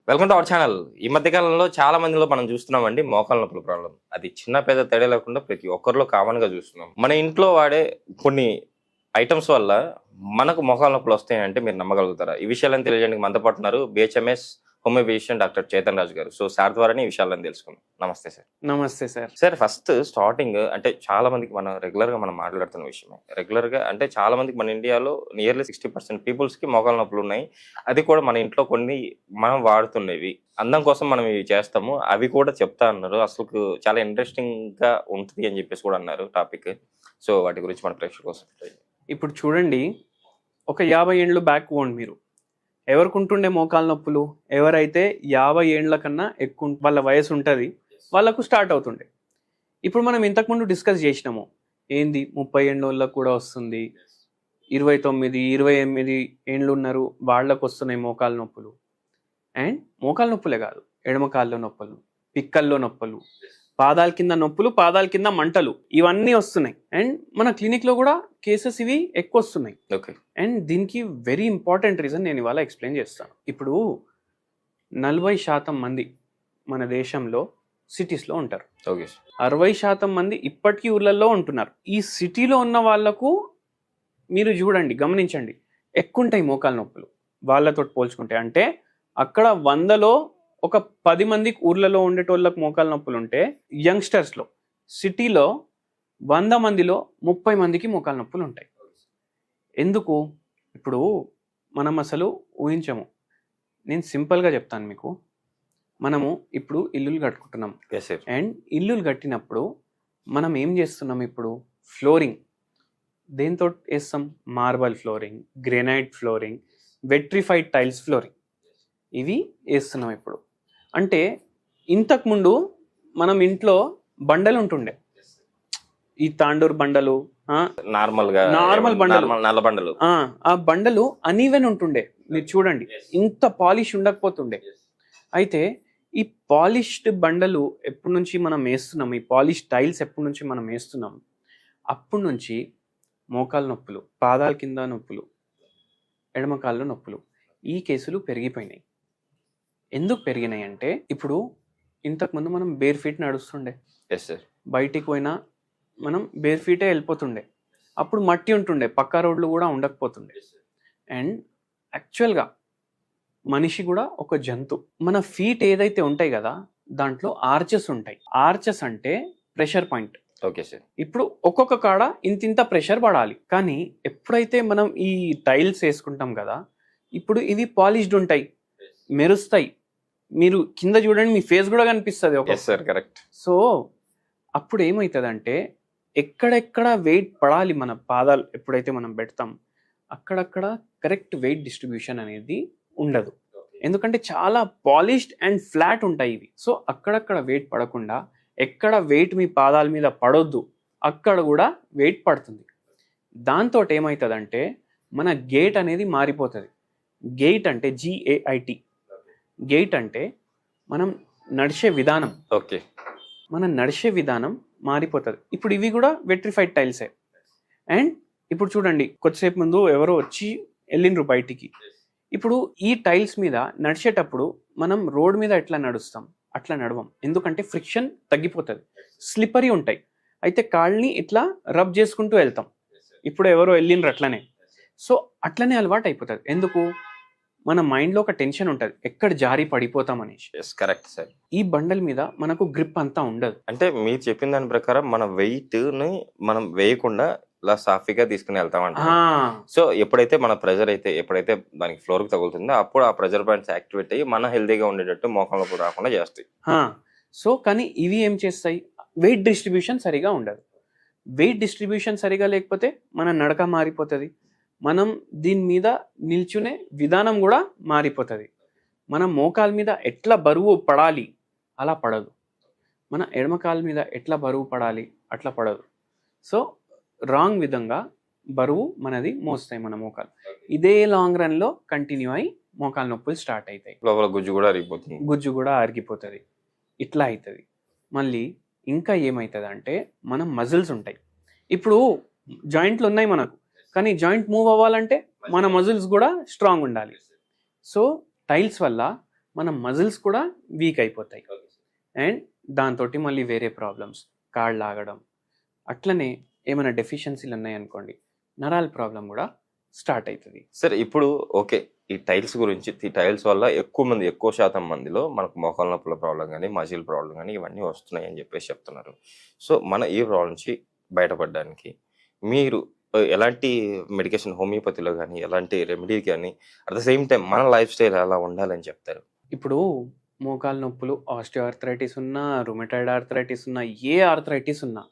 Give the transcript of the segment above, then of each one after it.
Welcome to our channel. ఈ మధ్య కాలంలో చాలా మందిలో మనం చూస్తున్నామండి మోకాళ్ళ నొప్పుల ప్రాబ్లం. అది చిన్న పెద్ద తేడా లేకుండా ప్రతి ఒక్కరిలో కామన్ గా చూస్తున్నాం. మన ఇంట్లో వాడే కొన్ని ఐటమ్స్ వల్ల మనకు మోకాళ్ళ నొప్పులు వస్తాయంటే మీరు నమ్మగలుగుతారా? ఈ విషయాలను తెలియజేయడానికి మనతో పాటు ఉన్నారు BHMS homoeo physician doctor Chetan Raju గారు. సో సార్ ద్వారానే ఈ విషయాలను తెలుసుకుందాం. నమస్తే సార్. నమస్తే సార్. సార్, ఫస్ట్ స్టార్టింగ్ అంటే చాలా మందికి మనం రెగ్యులర్ గా మనం మాట్లాడుతున్న విషయమే. రెగ్యులర్ గా అంటే చాలా మందికి మన ఇండియాలో నియర్లీ 60% పీపుల్స్ కి మోకాళ్ళ నొప్పులు ఉన్నాయి. అది కూడా మన ఇంట్లో కొన్ని మనం వాడుతున్నవి అందం కోసం మనం ఇవి చేస్తాము, అవి కూడా చెప్తా అన్నారు. అసలు చాలా ఇంట్రెస్టింగ్ గా ఉంటుంది అని చెప్పేసి కూడా అన్నారు టాపిక్. సో వాటి గురించి మన ప్రేక్షకుల కోసం ఇప్పుడు చూడండి, ఒక 50 ఏండ్లు బ్యాక్ పోండి మీరు. ఎవరికి ఉంటుండే మోకాళ్ళ నొప్పులు? ఎవరైతే 50 ఏండ్ల కన్నా ఎక్కువ వాళ్ళ వయసు ఉంటుంది వాళ్ళకు స్టార్ట్ అవుతుండే. ఇప్పుడు మనం ఇంతకుముందు డిస్కస్ చేసినాము, ఏంది 30 ఏండ్ల వాళ్ళకు కూడా వస్తుంది, 29, 28 ఏండ్లు ఉన్నారు వాళ్ళకు వస్తున్నాయి మోకాళ్ళ నొప్పులు. అండ్ మోకాళ్ళ నొప్పులే కాదు, ఎడమ కాళ్ళలో నొప్పులు, పిక్కల్లో నొప్పులు, పాదాల కింద నొప్పులు, పాదాల కింద మంటలు, ఇవన్నీ వస్తున్నాయి. అండ్ మన క్లినిక్లో కూడా కేసెస్ ఇవి ఎక్కువ వస్తున్నాయి. అండ్ దీనికి వెరీ ఇంపార్టెంట్ రీజన్ నేను ఇవాళ ఎక్స్ప్లెయిన్ చేస్తాను. ఇప్పుడు 40% మంది మన దేశంలో సిటీస్లో ఉంటారు. 60% మంది ఇప్పటికీ ఊర్లలో ఉంటున్నారు. ఈ సిటీలో ఉన్న వాళ్లకు మీరు చూడండి, గమనించండి, ఎక్కువ ఉంటాయి మోకాళ్ళ నొప్పులు వాళ్ళతో పోల్చుకుంటే. అంటే అక్కడ 100లో ఒక 10 మందికి ఊర్లలో ఉండేటోళ్ళకి మోకాళ్ళ నొప్పులు ఉంటే, యంగ్స్టర్స్లో సిటీలో 100 మందిలో 30 మందికి మోకాళ్ళ నొప్పులు ఉంటాయి. ఎందుకు? ఇప్పుడు మనం అసలు ఊహించము. నేను సింపుల్గా చెప్తాను మీకు. మనము ఇప్పుడు ఇల్లులు కట్టుకుంటున్నాం. అండ్ ఇల్లులు కట్టినప్పుడు మనం ఏం చేస్తున్నాం? ఇప్పుడు ఫ్లోరింగ్ దేంతో వేస్తాం? Marble flooring, granite flooring, vitrified tiles flooring, ఇవి వేస్తున్నాం ఇప్పుడు. అంటే ఇంతకుముందు మనం ఇంట్లో బండలు ఉంటుండే, ఈ తాండూరు బండలు, నార్మల్ బండలు, నల్ల బండలు. ఆ బండలు అనీవెన్ ఉంటుండే. మీరు చూడండి, ఇంత పాలిష్ ఉండకపోతుండే. అయితే ఈ పాలిష్డ్ బండలు ఎప్పటి నుంచి మనం వేస్తున్నాం, ఈ పాలిష్ టైల్స్ ఎప్పటి నుంచి మనం వేస్తున్నాం, అప్పటి నుంచి మోకాళ్ళ నొప్పులు, పాదాల కింద నొప్పులు, ఎడమ కాళ్ళ నొప్పులు, ఈ కేసులు పెరిగిపోయినాయి. ఎందుకు పెరిగినాయి అంటే, ఇప్పుడు ఇంతకుముందు మనం బేర్ ఫీట్ నడుస్తుండే, బయటికి పోయినా మనం బేర్ ఫీటే వెళ్ళిపోతుండే. అప్పుడు మట్టి ఉంటుండే, పక్కా రోడ్లు కూడా ఉండకపోతుండే. అండ్ యాక్చువల్గా మనిషి కూడా ఒక జంతు. మన ఫీట్ ఏదైతే ఉంటాయి కదా, దాంట్లో ఆర్చెస్ ఉంటాయి. ఆర్చెస్ అంటే ప్రెషర్ పాయింట్. Okay sir. ఇప్పుడు ఒక్కొక్క కాడ ఇంత ప్రెషర్ పడాలి. కానీ ఎప్పుడైతే మనం ఈ టైల్స్ వేసుకుంటాం కదా, ఇప్పుడు ఇవి పాలిష్డ్ ఉంటాయి, మెరుస్తాయి. మీరు కింద చూడండి, మీ ఫేస్ కూడా కనిపిస్తుంది. కరెక్ట్. సో అప్పుడు ఏమవుతుందంటే, ఎక్కడెక్కడ వెయిట్ పడాలి మన పాదాలు ఎప్పుడైతే మనం పెడతాం, అక్కడక్కడ కరెక్ట్ వెయిట్ డిస్ట్రిబ్యూషన్ అనేది ఉండదు. ఎందుకంటే చాలా పాలిష్డ్ అండ్ ఫ్లాట్ ఉంటాయి ఇవి. సో అక్కడక్కడ వెయిట్ పడకుండా, ఎక్కడ వెయిట్ మీ పాదాల మీద పడొద్దు అక్కడ కూడా వెయిట్ పడుతుంది. దాంతో ఏమవుతుందంటే, మన గేట్ అనేది మారిపోతుంది. గేట్ అంటే GAIT. గేట్ అంటే మనం నడిచే విధానం. ఓకే, మనం నడిచే విధానం మారిపోతుంది. ఇప్పుడు ఇవి కూడా వెట్రిఫైడ్ టైల్సే. అండ్ ఇప్పుడు చూడండి, కొద్దిసేపు ముందు ఎవరో వచ్చి వెళ్ళిండ్రు బయటికి. ఇప్పుడు ఈ టైల్స్ మీద నడిచేటప్పుడు మనం రోడ్ మీద ఎట్లా నడుస్తాం అట్లా నడవం. ఎందుకంటే ఫ్రిక్షన్ తగ్గిపోతుంది, స్లిప్పరీ ఉంటాయి. అయితే కాళ్ళని ఇట్లా రబ్ చేసుకుంటూ వెళ్తాం. ఇప్పుడు ఎవరో వెళ్ళిండ్రు అట్లనే. సో అట్లనే అలవాటు అయిపోతుంది. ఎందుకు? మన మైండ్లో ఒక టెన్షన్ ఉంటుంది, ఎక్కడ జారి పడిపోతాం అనేసి. Correct sir. ఈ బండల్ మీద మనకు గ్రిప్ అంతా ఉండదు. అంటే మీరు చెప్పిన దాని ప్రకారం మన వెయిట్ ని మనం వేయకుండా ఇలా సాఫీగా తీసుకుని వెళ్తామంట. సో ఎప్పుడైతే మన ప్రెజర్ అయితే ఎప్పుడైతే దానికి ఫ్లోర్ కి తగులుతుందో, అప్పుడు ఆ ప్రెజర్ పాయింట్స్ యాక్టివేట్ అయ్యి మన హెల్తీగా ఉండేటట్టు మోకాళ్ళ కూడా రాకుండా చేస్తాయి. సో కానీ ఇవి ఏం చేస్తాయి? వెయిట్ డిస్ట్రిబ్యూషన్ సరిగా ఉండదు. వెయిట్ డిస్ట్రిబ్యూషన్ సరిగా లేకపోతే మన నడక మారిపోతుంది. మనం దీని మీద నిల్చునే విధానం కూడా మారిపోతుంది. మన మోకాల మీద ఎట్లా బరువు పడాలి అలా పడదు, మన ఎడమ కాళ్ళ మీద ఎట్లా బరువు పడాలి అట్లా పడదు. సో రాంగ్ విధంగా బరువు మనది మోస్తాయి మన మోకాలు. ఇదే లాంగ్ రన్లో కంటిన్యూ అయ్యి మోకాలు నొప్పులు స్టార్ట్ అవుతాయి. లోపల గుజ్జు కూడా అరిగిపోతుంది. ఇట్లా అవుతుంది. మళ్ళీ ఇంకా ఏమవుతుంది అంటే, మనం మజిల్స్ ఉంటాయి. ఇప్పుడు జాయింట్లు ఉన్నాయి మనకు, కానీ జాయింట్ మూవ్ అవ్వాలంటే మన మజిల్స్ కూడా స్ట్రాంగ్ ఉండాలి. సో టైల్స్ వల్ల మన మజిల్స్ కూడా వీక్ అయిపోతాయి. అండ్ దాంతో మళ్ళీ వేరే ప్రాబ్లమ్స్, కాళ్ళు లాగడం, అట్లనే ఏమైనా డెఫిషియన్సీలు ఉన్నాయనుకోండి, నరాల ప్రాబ్లం కూడా స్టార్ట్ అవుతుంది. సరే ఇప్పుడు ఓకే, ఈ టైల్స్ గురించి, ఈ టైల్స్ వల్ల ఎక్కువ శాతం మందిలో మనకు మోకాల నొప్పుల ప్రాబ్లం కానీ మజిల్ ప్రాబ్లం కానీ ఇవన్నీ వస్తున్నాయి అని చెప్పేసి చెప్తున్నారు. సో మన ఈ ప్రాబ్లం నుంచి బయటపడడానికి మీరు ఎలాంటి మెడికేషన్, హోమియోపతిలో కానీ ఎలాంటి రెమెడీ కానీ, అట్ ద సేమ్ టైం మన లైఫ్ స్టైల్ ఎలా ఉండాలని చెప్తారు? ఇప్పుడు మోకాలు నొప్పులు, ఆస్టియోఆర్థరైటిస్ ఉన్నా, రుమటాయిడ్ ఆర్థరైటిస్ ఉన్నా, ఏ ఆర్థరైటిస్ ఉన్నా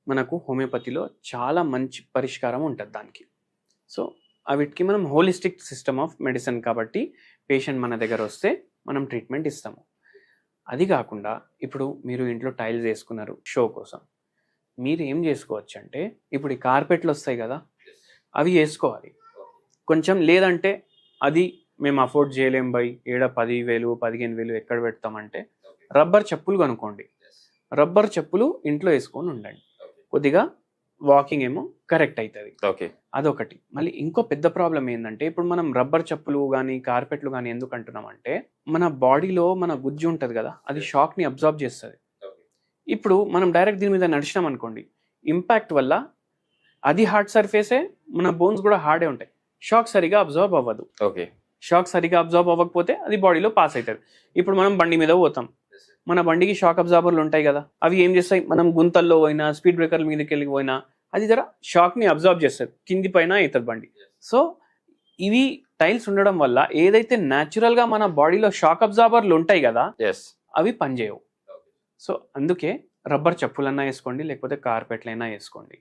మనకు హోమియోపతిలో చాలా మంచి పరిష్కారం ఉంటుంది దానికి. సో వీటికి మనం హోలిస్టిక్ సిస్టమ్ ఆఫ్ మెడిసిన్ కాబట్టి పేషెంట్ మన దగ్గర వస్తే మనం ట్రీట్మెంట్ ఇస్తాము. అది కాకుండా ఇప్పుడు మీరు ఇంట్లో టైల్స్ వేసుకున్నారు షో కోసం, మీరు ఏం చేసుకోవచ్చు అంటే ఇప్పుడు ఈ కార్పెట్లు వస్తాయి కదా, అవి వేసుకోవాలి కొంచెం. లేదంటే అది మేము అఫోర్డ్ చేయలేం బై, 10,000 15,000 ఎక్కడ పెడతామంటే రబ్బర్ చెప్పులు కొనుక్కోండి. రబ్బర్ చెప్పులు ఇంట్లో వేసుకొని ఉండండి, కొద్దిగా వాకింగ్ ఏమో కరెక్ట్ అవుతుంది. ఓకే, అదొకటి. మళ్ళీ ఇంకో పెద్ద ప్రాబ్లం ఏంటంటే ఇప్పుడు మనం రబ్బర్ చెప్పులు కానీ కార్పెట్లు కానీ ఎందుకు అంటున్నామంటే మన బాడీలో మన గుజ్జు ఉంటుంది కదా, అది షాక్ని అబ్జార్బ్ చేస్తుంది. ఇప్పుడు మనం డైరెక్ట్ దీని మీద నడిచినాం అనుకోండి, ఇంపాక్ట్ వల్ల అది హార్డ్ సర్ఫేసే, మన బోన్స్ కూడా హార్డే ఉంటాయి, షాక్ సరిగా అబ్జార్బ్ అవ్వదు. ఓకే, షాక్ సరిగా అబ్జార్బ్ అవ్వకపోతే అది బాడీలో పాస్ అవుతుంది. ఇప్పుడు మనం బండి మీద పోతాం, మన బండికి షాక్ అబ్జార్బర్లు ఉంటాయి కదా, అవి ఏం చేస్తాయి, మనం గుంతల్లో పోయినా స్పీడ్ బ్రేకర్ల మీదకి వెళ్ళి పోయినా అది జర షాక్ని అబ్జార్బ్ చేస్తుంది, కింది పైన అవుతుంది బండి. సో ఇవి టైల్స్ ఉండడం వల్ల ఏదైతే న్యాచురల్గా మన బాడీలో షాక్ అబ్జార్బర్లు ఉంటాయి కదా, అవి పనిచేయవు. సో అందుకే రబ్బర్ చెప్పులన్నా వేసుకోండి, లేకపోతే కార్పెట్లైనా వేసుకోండి,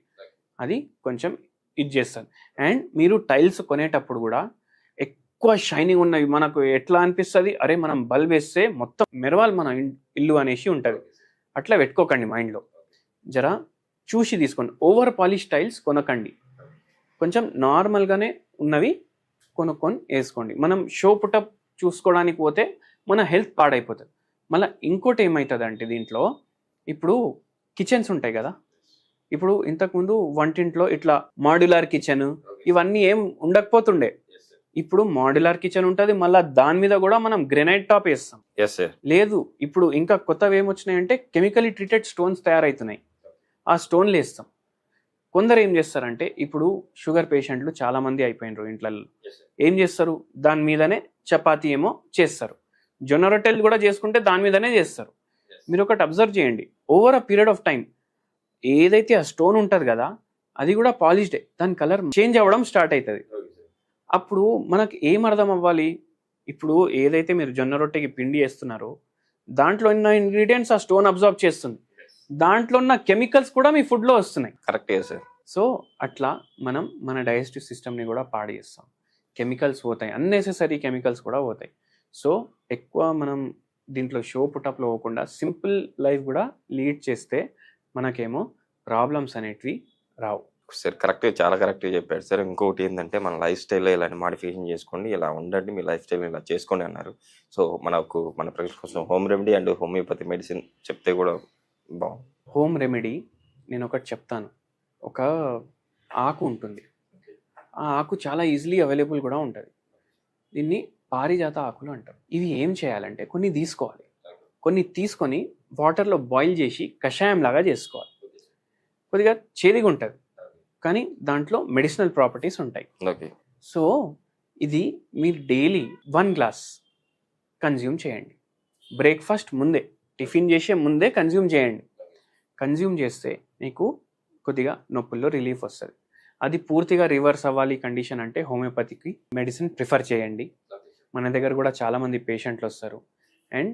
అది కొంచెం ఇది చేస్తుంది. అండ్ మీరు టైల్స్ కొనేటప్పుడు కూడా ఎక్కువ షైనింగ్ ఉన్నవి మనకు ఎట్లా అనిపిస్తుంది, అరే మనం బల్బ్ వేస్తే మొత్తం మెరవాలి మన ఇల్లు అనేసి ఉంటుంది, అట్లా పెట్టుకోకండి మైండ్లో. జర చూసి తీసుకోండి. ఓవర్ పాలిష్ టైల్స్ కొనకండి, కొంచెం నార్మల్గానే ఉన్నవి కొనుక్కొని వేసుకోండి. మనం షో పుటప్ చూసుకోవడానికి పోతే మన హెల్త్ పాడైపోతుంది. మళ్ళీ ఇంకోటి ఏమవుతుంది అంటే దీంట్లో ఇప్పుడు కిచెన్స్ ఉంటాయి కదా, ఇప్పుడు ఇంతకుముందు వంటింట్లో ఇట్లా మాడ్యులర్ కిచెన్ ఇవన్నీ ఏం ఉండకపోతుండే, ఇప్పుడు మాడ్యులర్ కిచెన్ ఉంటుంది, మళ్ళీ దాని మీద కూడా మనం గ్రెనైట్ టాప్ వేస్తాం. లేదు, ఇప్పుడు ఇంకా కొత్తవి ఏమొచ్చినాయంటే కెమికలీ ట్రీటెడ్ స్టోన్స్ తయారవుతున్నాయి, ఆ స్టోన్లు వేస్తాం. కొందరు ఏం చేస్తారంటే ఇప్పుడు షుగర్ పేషెంట్లు చాలా మంది అయిపోయినారు ఇంట్లలో, ఏం చేస్తారు, దాని మీదనే చపాతీ ఏమో చేస్తారు, జొన్న రొట్టెలు కూడా చేసుకుంటే దాని మీదనే చేస్తారు. మీరు ఒకటి అబ్జర్వ్ చేయండి, over a period of time ఏదైతే ఆ స్టోన్ ఉంటుంది కదా అది కూడా పాలిష్డే, దాని కలర్ చేంజ్ అవ్వడం స్టార్ట్ అవుతుంది. అప్పుడు మనకు ఏం అర్థం అవ్వాలి, ఇప్పుడు ఏదైతే మీరు జొన్న రొట్టెకి పిండి వేస్తున్నారో దాంట్లో ఉన్న ఇంగ్రీడియంట్స్ ఆ స్టోన్ అబ్జార్బ్ చేస్తుంది, దాంట్లో ఉన్న కెమికల్స్ కూడా మీ ఫుడ్లో వస్తున్నాయి. కరెక్టే సార్. సో అట్లా మనం మన డైజెస్టివ్ సిస్టమ్ని కూడా పాడు చేస్తాం, కెమికల్స్ పోతాయి, అన్నెసెసరీ కెమికల్స్ కూడా పోతాయి. సో ఎక్కువ మనం దీంట్లో షో పుటప్లో పోకుండా సింపుల్ లైఫ్ కూడా లీడ్ చేస్తే మనకేమో ప్రాబ్లమ్స్ అనేటివి రావు. సార్ కరెక్ట్గా, చాలా కరెక్ట్గా చెప్పాడు సార్. ఇంకొకటి ఏంటంటే మన లైఫ్ స్టైల్లో ఇలాంటి మాడిఫికేషన్ చేసుకోండి, ఇలా ఉండండి, మీ లైఫ్ స్టైల్ ఇలా చేసుకోండి అన్నారు. సో మన ప్రజల కోసం home remedy and homeopathy medicine చెప్తే కూడా బాగుంది. హోమ్ రెమెడీ నేను ఒకటి చెప్తాను. ఒక ఆకు ఉంటుంది, ఆ ఆకు చాలా ఈజీలీ అవైలబుల్ కూడా ఉంటుంది, దీన్ని పారిజాత ఆకులు అంటారు. ఇవి ఏం చేయాలంటే కొన్ని తీసుకోవాలి, కొన్ని తీసుకొని వాటర్లో బాయిల్ చేసి కషాయం లాగా చేసుకోవాలి. కొద్దిగా చేదుగా ఉంటుంది కానీ దాంట్లో మెడిసినల్ ప్రాపర్టీస్ ఉంటాయి. ఓకే, సో ఇది మీరు డైలీ 1 గ్లాస్ కన్జ్యూమ్ చేయండి. బ్రేక్ఫాస్ట్ ముందే, టిఫిన్ చేసే ముందే కన్జ్యూమ్ చేయండి. కన్జ్యూమ్ చేస్తే మీకు కొద్దిగా నొప్పుల్లో రిలీఫ్ వస్తుంది. అది పూర్తిగా రివర్స్ అవ్వాలి కండిషన్ అంటే హోమియోపతికి మెడిసిన్ ప్రిఫర్ చేయండి. మన దగ్గర కూడా చాలామంది పేషెంట్లు వస్తారు. అండ్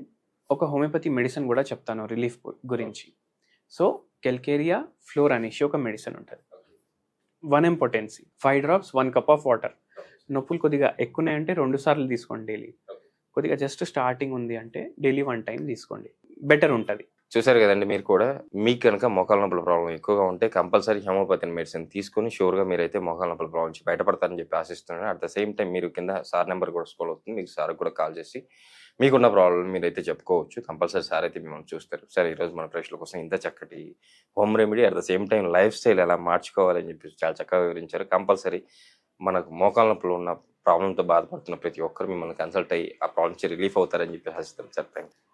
ఒక హోమియోపతి మెడిసిన్ కూడా చెప్తాను రిలీఫ్ గురించి. సో కెల్కేరియా ఫ్లోర్ అనేసి ఒక మెడిసిన్ ఉంటుంది, 1 potency, 5 drops 1 cup of water. నొప్పులు కొద్దిగా ఎక్కువనే 2 సార్లు తీసుకోండి డైలీ. కొద్దిగా జస్ట్ స్టార్టింగ్ ఉంది అంటే డైలీ 1 time తీసుకోండి, బెటర్ ఉంటుంది. చూసారు కదండి, మీరు కూడా మీకు కనుక మోకాల నొప్పుల ప్రాబ్లం ఎక్కువగా ఉంటే కంపల్సరీ హోమియోపతి మెడిసిన్ తీసుకుని షూర్గా మీరైతే మోకాల నొప్పుల ప్రాబ్లం నుంచి బయటపడతారని చెప్పి ఆశిస్తున్నాను. అట్ ద సేమ్ టైం మీరు కింద సార్ నెంబర్ కూడా స్క్రోల్ అవుతుంది, మీకు సార్ కూడా కాల్ చేసి మీకున్న ప్రాబ్లం మీరైతే చెప్పుకోవచ్చు. కంపల్సరీ సార్ అయితే మిమ్మల్ని చూస్తారు. సరే, ఈరోజు మన ప్రేక్షకుల కోసం ఇంత చక్కటి home remedy at the same time life style ఎలా మార్చుకోవాలని చెప్పి చాలా చక్కగా వివరించారు. కంపల్సరీ మనకు మోకాల నొప్పులు ఉన్న ప్రాబ్లంతో బాధపడుతున్న ప్రతి ఒక్కరు మిమ్మల్ని కన్సల్ట్ అయ్యి ఆ ప్రాబ్లమ్ నుంచి రిలీఫ్ అవుతారని చెప్పి ఆశిస్తాం సార్. Thank you.